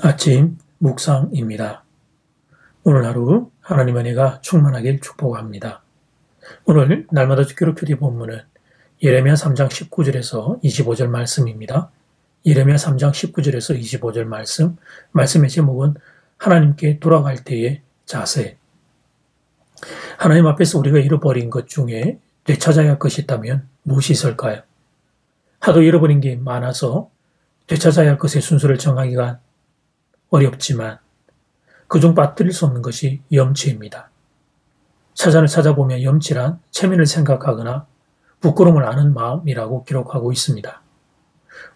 아침 묵상입니다. 오늘 하루 하나님의 은혜가 충만하길 축복합니다. 오늘 날마다 주기로 큐티 본문은 예레미야 3장 19절에서 25절 말씀입니다. 예레미야 3장 19절에서 25절 말씀의 제목은 하나님께 돌아갈 때의 자세. 하나님 앞에서 우리가 잃어버린 것 중에 되찾아야 할 것이 있다면 무엇이 있을까요? 하도 잃어버린 게 많아서 되찾아야 할 것의 순서를 정하기가 어렵지만 그중 빠뜨릴 수 없는 것이 염치입니다. 사전을 찾아보면 염치란 체면을 생각하거나 부끄러움을 아는 마음이라고 기록하고 있습니다.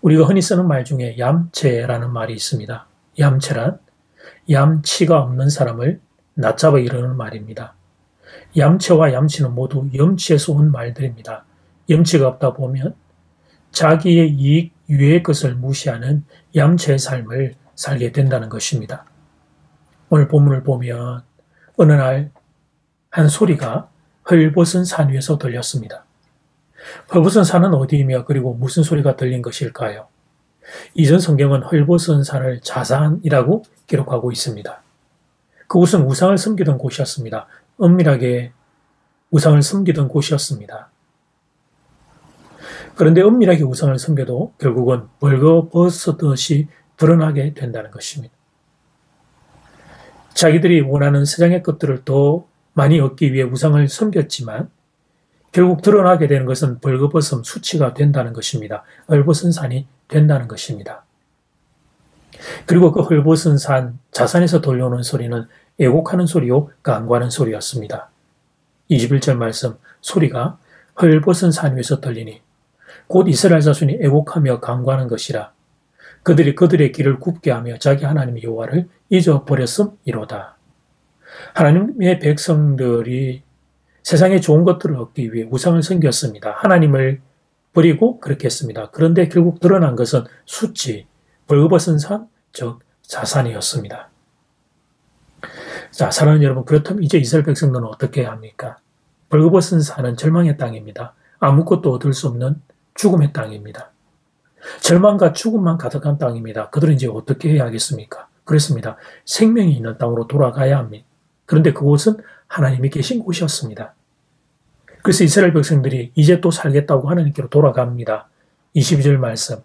우리가 흔히 쓰는 말 중에 얌체라는 말이 있습니다. 얌체란 얌치가 없는 사람을 낮잡아 이르는 말입니다. 얌체와 얌치는 모두 염치에서 온 말들입니다. 염치가 없다 보면 자기의 이익, 유해의 것을 무시하는 얌체의 삶을 살게 된다는 것입니다. 오늘 본문을 보면 어느 날 한 소리가 헐벗은 산 위에서 들렸습니다. 헐벗은 산은 어디이며 그리고 무슨 소리가 들린 것일까요? 이전 성경은 헐벗은 산을 자산이라고 기록하고 있습니다. 그곳은 우상을 섬기던 곳이었습니다. 은밀하게 우상을 섬기던 곳이었습니다. 그런데 은밀하게 우상을 섬겨도 결국은 벌거벗었듯이 드러나게 된다는 것입니다. 자기들이 원하는 세상의 것들을 더 많이 얻기 위해 우상을 섬겼지만 결국 드러나게 되는 것은 벌거벗음, 수치가 된다는 것입니다. 헐벗은 산이 된다는 것입니다. 그리고 그 헐벗은 산, 자산에서 들려오는 소리는 애곡하는 소리요, 간구하는 소리였습니다. 21절 말씀, 소리가 헐벗은 산 위에서 들리니 곧 이스라엘 자손이 애곡하며 간구하는 것이라. 그들이 그들의 길을 굽게 하며 자기 하나님 여호와를 잊어버렸음이로다. 하나님의 백성들이 세상의 좋은 것들을 얻기 위해 우상을 섬겼습니다. 하나님을 버리고 그렇게 했습니다. 그런데 결국 드러난 것은 수치, 벌거벗은 산, 즉 자산이었습니다. 자, 사랑하는 여러분, 그렇다면 이제 이스라엘 백성들은 어떻게 해야 합니까? 벌거벗은 산은 절망의 땅입니다. 아무것도 얻을 수 없는 죽음의 땅입니다. 절망과 죽음만 가득한 땅입니다. 그들은 이제 어떻게 해야 하겠습니까? 그렇습니다. 생명이 있는 땅으로 돌아가야 합니다. 그런데 그곳은 하나님이 계신 곳이었습니다. 그래서 이스라엘 백성들이 이제 또 살겠다고 하나님께로 돌아갑니다. 22절 말씀.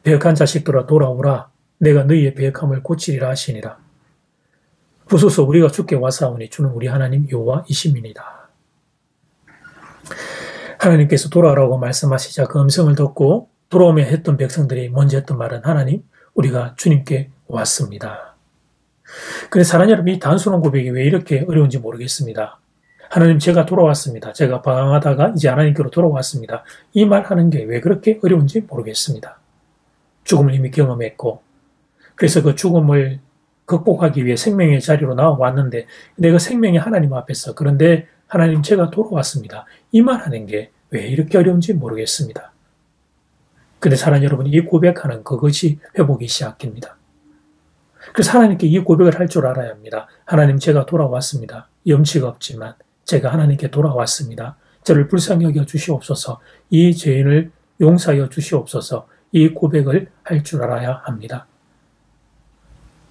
배역한 자식들아 돌아오라. 내가 너희의 배역함을 고치리라 하시니라. 부소서 우리가 주께 와사오니 주는 우리 하나님 여호와이심이니이다. 하나님께서 돌아오라고 말씀하시자 그 음성을 듣고 돌아오며 했던 백성들이 먼저 했던 말은 하나님, 우리가 주님께 왔습니다. 그런데 사랑하는 여러분, 이 단순한 고백이 왜 이렇게 어려운지 모르겠습니다. 하나님, 제가 돌아왔습니다. 제가 방황하다가 이제 하나님께로 돌아왔습니다. 이 말 하는 게 왜 그렇게 어려운지 모르겠습니다. 죽음을 이미 경험했고, 그래서 그 죽음을 극복하기 위해 생명의 자리로 나와왔는데, 내가 생명의 하나님 앞에서, 그런데 하나님, 제가 돌아왔습니다. 이 말 하는 게 왜 이렇게 어려운지 모르겠습니다. 근데 사랑하는 여러분, 이 고백하는 그것이 회복이 시작입니다. 그래서 하나님께 이 고백을 할 줄 알아야 합니다. 하나님, 제가 돌아왔습니다. 염치가 없지만 제가 하나님께 돌아왔습니다. 저를 불쌍히 여겨 주시옵소서. 이 죄인을 용서하여 주시옵소서. 이 고백을 할 줄 알아야 합니다.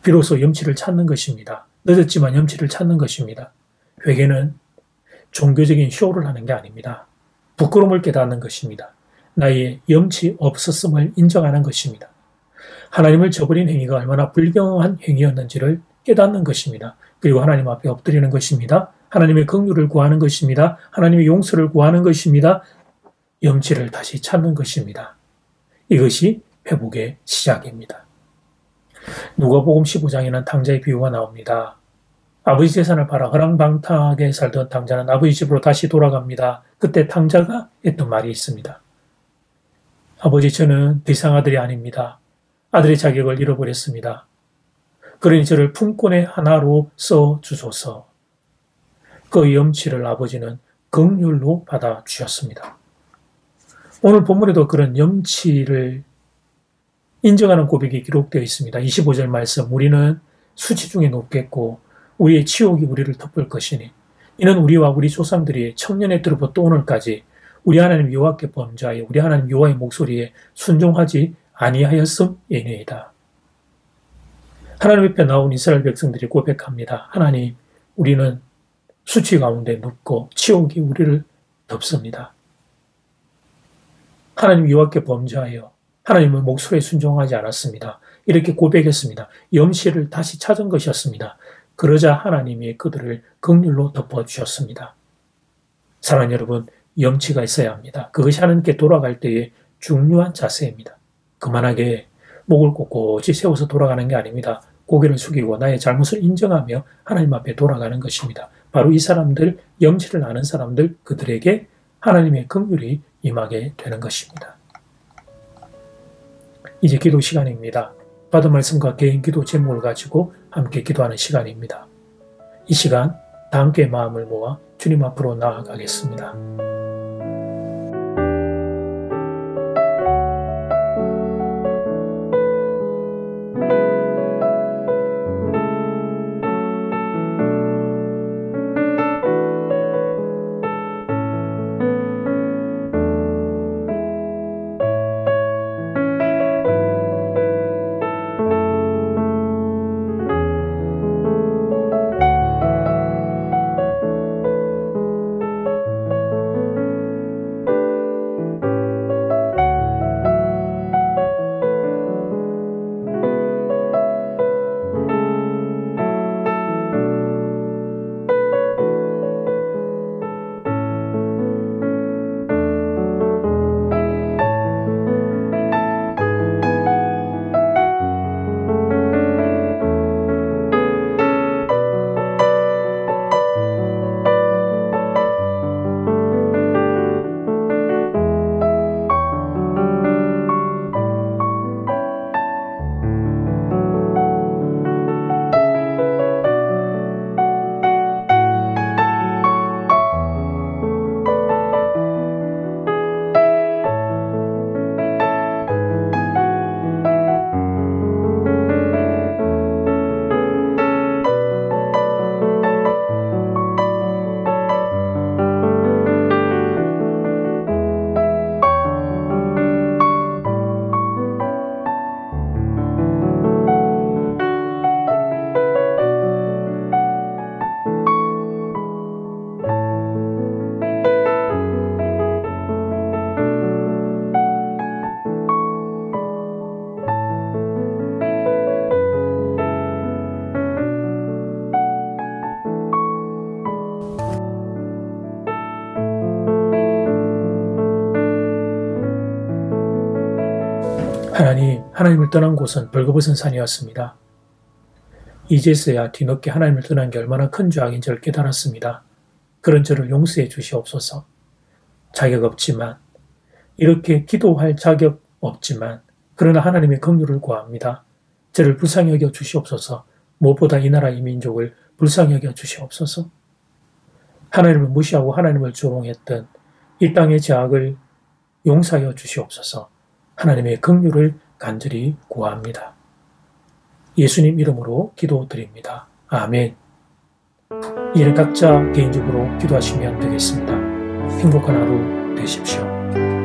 비로소 염치를 찾는 것입니다. 늦었지만 염치를 찾는 것입니다. 회개는 종교적인 쇼를 하는 게 아닙니다. 부끄러움을 깨닫는 것입니다. 나의 염치 없었음을 인정하는 것입니다. 하나님을 저버린 행위가 얼마나 불경한 행위였는지를 깨닫는 것입니다. 그리고 하나님 앞에 엎드리는 것입니다. 하나님의 긍휼을 구하는 것입니다. 하나님의 용서를 구하는 것입니다. 염치를 다시 찾는 것입니다. 이것이 회복의 시작입니다. 누가복음 15장에는 탕자의 비유가 나옵니다. 아버지 재산을 팔아 허랑방탕하게 살던 탕자는 아버지 집으로 다시 돌아갑니다. 그때 탕자가 했던 말이 있습니다. 아버지, 저는 더 이상 아들이 아닙니다. 아들의 자격을 잃어버렸습니다. 그러니 저를 품꾼의 하나로 써주소서. 그 염치를 아버지는 긍휼로 받아주셨습니다. 오늘 본문에도 그런 염치를 인정하는 고백이 기록되어 있습니다. 25절 말씀, 우리는 수치 중에 높겠고 우리의 치욕이 우리를 덮을 것이니 이는 우리와 우리 조상들이 청년의 때로부터 오늘까지 우리 하나님 여호와께 범죄하여 우리 하나님 여호와의 목소리에 순종하지 아니하였음이니이다. 하나님 앞에 나온 이스라엘 백성들이 고백합니다. 하나님, 우리는 수치 가운데 눕고 치욕이 우리를 덮습니다. 하나님 여호와께 범죄하여 하나님의 목소리에 순종하지 않았습니다. 이렇게 고백했습니다. 염시를 다시 찾은 것이었습니다. 그러자 하나님이 그들을 긍휼로 덮어주셨습니다. 사랑하는 여러분, 염치가 있어야 합니다. 그것이 하나님께 돌아갈 때의 중요한 자세입니다. 그만하게 목을 꼿꼿이 세워서 돌아가는 게 아닙니다. 고개를 숙이고 나의 잘못을 인정하며 하나님 앞에 돌아가는 것입니다. 바로 이 사람들, 염치를 아는 사람들, 그들에게 하나님의 긍휼이 임하게 되는 것입니다. 이제 기도 시간입니다. 받은 말씀과 개인 기도 제목을 가지고 함께 기도하는 시간입니다. 이 시간 다 함께 마음을 모아 주님 앞으로 나아가겠습니다. 하나님을 떠난 곳은 벌거벗은 산이었습니다. 이제서야 뒤늦게 하나님을 떠난 게 얼마나 큰 죄악인 줄 깨달았습니다. 그런 저를 용서해 주시옵소서. 자격 없지만, 이렇게 기도할 자격 없지만, 그러나 하나님의 긍휼을 구합니다. 저를 불쌍히 여겨 주시옵소서. 무엇보다 이 나라 이 민족을 불쌍히 여겨 주시옵소서. 하나님을 무시하고 하나님을 조롱했던 이 땅의 죄악을 용서하여 주시옵소서. 하나님의 긍휼을 간절히 구합니다. 예수님 이름으로 기도드립니다. 아멘. 이제는 각자 개인적으로 기도하시면 되겠습니다. 행복한 하루 되십시오.